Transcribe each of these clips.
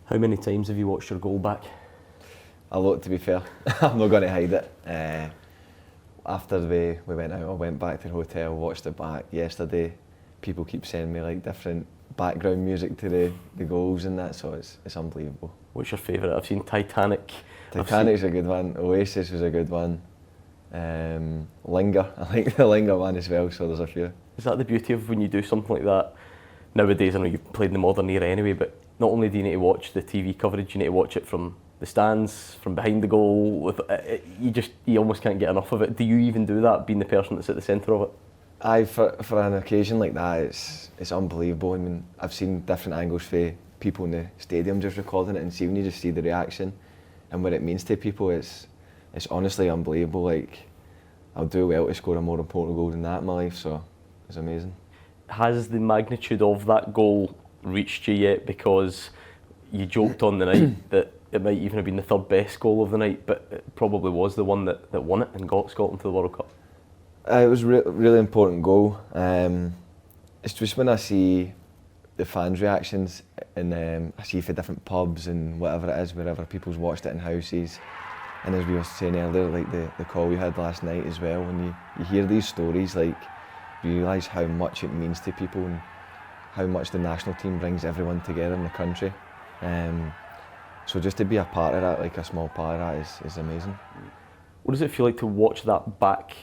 How many times have you watched your goal back? A lot, to be fair. I'm not going to hide it. After we went out, I went back to the hotel, watched it back yesterday. People keep sending me like different background music to the goals and that, so it's unbelievable. What's your favourite? I've seen Titanic. Titanic's a good one. Oasis was a good one. Linger, I like the Linger one as well, so there's a few. Is that the beauty of when you do something like that? Nowadays, I know you've played in the modern era anyway, but not only do you need to watch the TV coverage, you need to watch it from the stands, from behind the goal. You almost can't get enough of it. Do you even do that, being the person that's at the centre of it? For an occasion like that, it's unbelievable. I mean, I've seen different angles for people in the stadium just recording it, and see when you just see the reaction and what it means to people, it's honestly unbelievable. Like, I'll do well to score a more important goal than that in my life, so it's amazing. Has the magnitude of that goal reached you yet? Because you joked on the night that it might even have been the third best goal of the night, but it probably was the one that won it and got Scotland to the World Cup. It was a really important goal. It's just when I see the fans' reactions, and I see for different pubs and whatever it is, wherever people's watched it in houses, and as we were saying earlier, like the call we had last night as well, when you hear these stories, like, you realise how much it means to people and how much the national team brings everyone together in the country. So just to be a part of that, like a small part of that, is amazing. What does it feel like to watch that back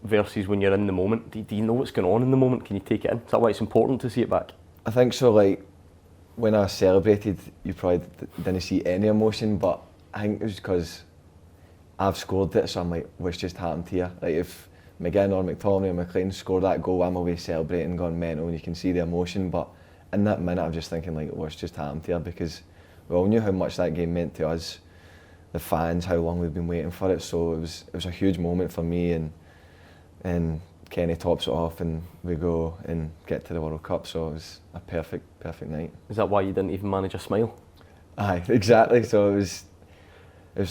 versus when you're in the moment? Do you know what's going on in the moment? Can you take it in? Is that why it's important to see it back? I think so. Like, when I celebrated, you probably didn't see any emotion, but I think it was because I've scored it, so I'm like, what's just happened here? Like, if McGinn or McTominay or McLean score that goal, I'm away celebrating, going mental, and you can see the emotion. But in that minute, I'm just thinking, like, what's just happened here? Because we all knew how much that game meant to us, the fans, how long we've been waiting for it. So it was a huge moment for me, and Kenny tops it off, and we go and get to the World Cup. So it was a perfect night. Is that why you didn't even manage a smile? Aye, exactly. So it was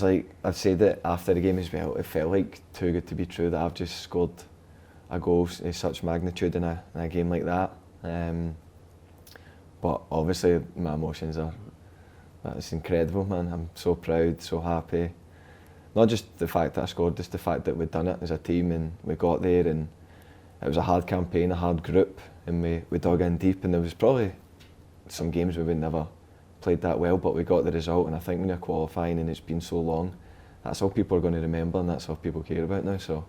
like, I've said it after the game as well, it felt like too good to be true that I've just scored a goal of such magnitude in a game like that. But obviously my emotions that's incredible, man. I'm so proud, so happy. Not just the fact that I scored, just the fact that we'd done it as a team and we got there, and it was a hard campaign, a hard group, and we dug in deep, and there was probably some games we would never played that well, but we got the result. And I think when you're qualifying and it's been so long, that's all people are going to remember, and that's all people care about now. So,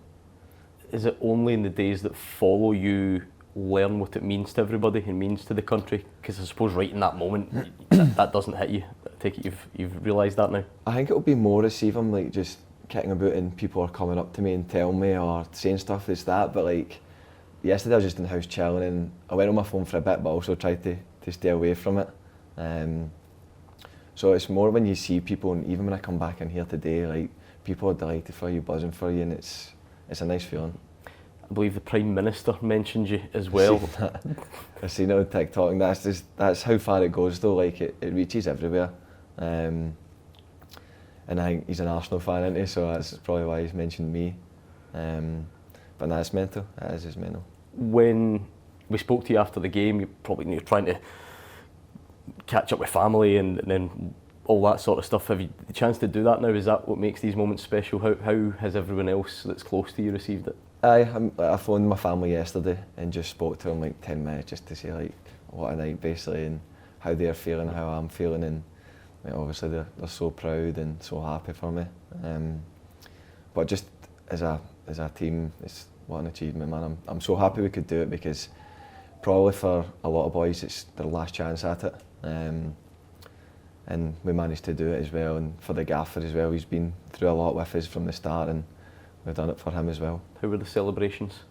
is it only in the days that follow you learn what it means to everybody and means to the country? Because I suppose right in that moment that doesn't hit you. I take it you've realised that now. I think it'll be more as if I'm like just kicking about and people are coming up to me and telling me or saying stuff. It's that, but like yesterday I was just in the house chilling, and I went on my phone for a bit, but also tried to stay away from it. So it's more when you see people, and even when I come back in here today, like, people are delighted for you, buzzing for you, and it's a nice feeling. I believe the Prime Minister mentioned you as well. I've seen it on TikTok, and that's how far it goes though. Like, it reaches everywhere. And I think he's an Arsenal fan, isn't he? So that's probably why he's mentioned me. But no, it's mental. It is just mental. When we spoke to you after the game, you're trying to catch up with family and then all that sort of stuff. Have you the chance to do that now? Is that what makes these moments special? How has everyone else that's close to you received it? I phoned my family yesterday and just spoke to them like 10 minutes just to say like what a night basically, and how they're feeling, how I'm feeling, and like, obviously they're so proud and so happy for me. But just as a team, it's what an achievement, man. I'm so happy we could do it, because probably for a lot of boys it's their last chance at it. And we managed to do it as well, and for the gaffer as well, he's been through a lot with us from the start, and we've done it for him as well. How were the celebrations?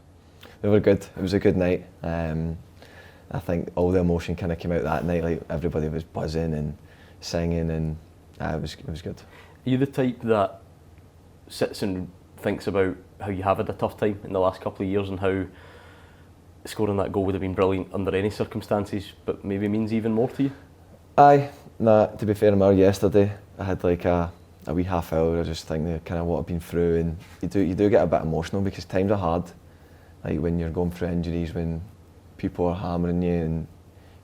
They were good. It was a good night. I think all the emotion kind of came out that night. Like, everybody was buzzing and singing, and it was good. Are you the type that sits and thinks about how you have had a tough time in the last couple of years, and how scoring that goal would have been brilliant under any circumstances, but maybe means even more to you? Aye. Nah, to be fair, I remember yesterday I had like a wee half hour. I just thinking kind of what I've been through, and you do get a bit emotional, because times are hard. Like when you're going through injuries, when people are hammering you, and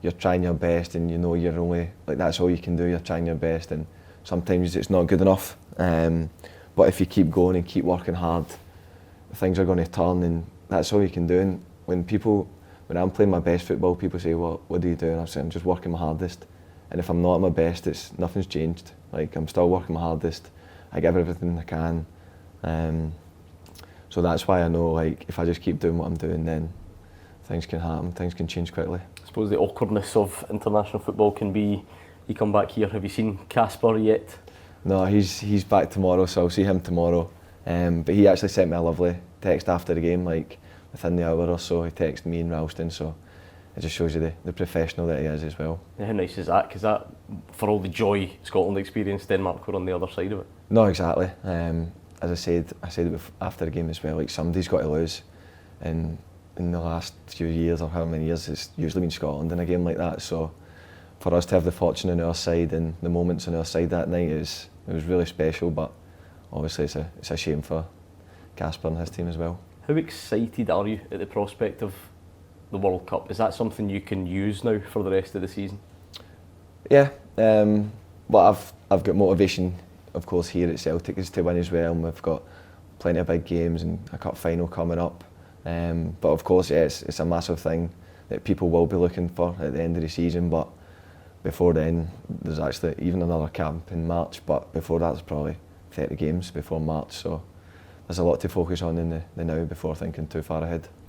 you're trying your best and you know you're only, like that's all you can do, you're trying your best, and sometimes it's not good enough. But if you keep going and keep working hard, things are going to turn, and that's all you can do. And when I'm playing my best football, people say, well, what do you do? And I say, I'm just working my hardest. And if I'm not at my best, nothing's changed. Like, I'm still working my hardest. I give everything I can. So that's why I know, like, if I just keep doing what I'm doing, then things can happen, things can change quickly. I suppose the awkwardness of international football can be, you come back here, have you seen Casper yet? No, he's back tomorrow, so I'll see him tomorrow. But he actually sent me a lovely text after the game, like within the hour or so. He texted me and Ralston, so it just shows you the professional that he is as well. Yeah, how nice is that? Because that, for all the joy Scotland experienced, Denmark were on the other side of it. No, exactly. As I said it after the game as well. Like, somebody's got to lose, and in the last few years, or how many years, it's usually been Scotland in a game like that. So for us to have the fortune on our side and the moments on our side that night, it was really special. But obviously, it's a shame for Casper and his team as well. How excited are you at the prospect of the World Cup? Is that something you can use now for the rest of the season? Yeah, but I've got motivation, of course, here at Celtic is to win as well, and we've got plenty of big games and a cup final coming up. But of course, yeah, it's a massive thing that people will be looking for at the end of the season. But before then, there's actually even another camp in March. But before that, there's probably 30 games before March. So there's a lot to focus on in the now before thinking too far ahead.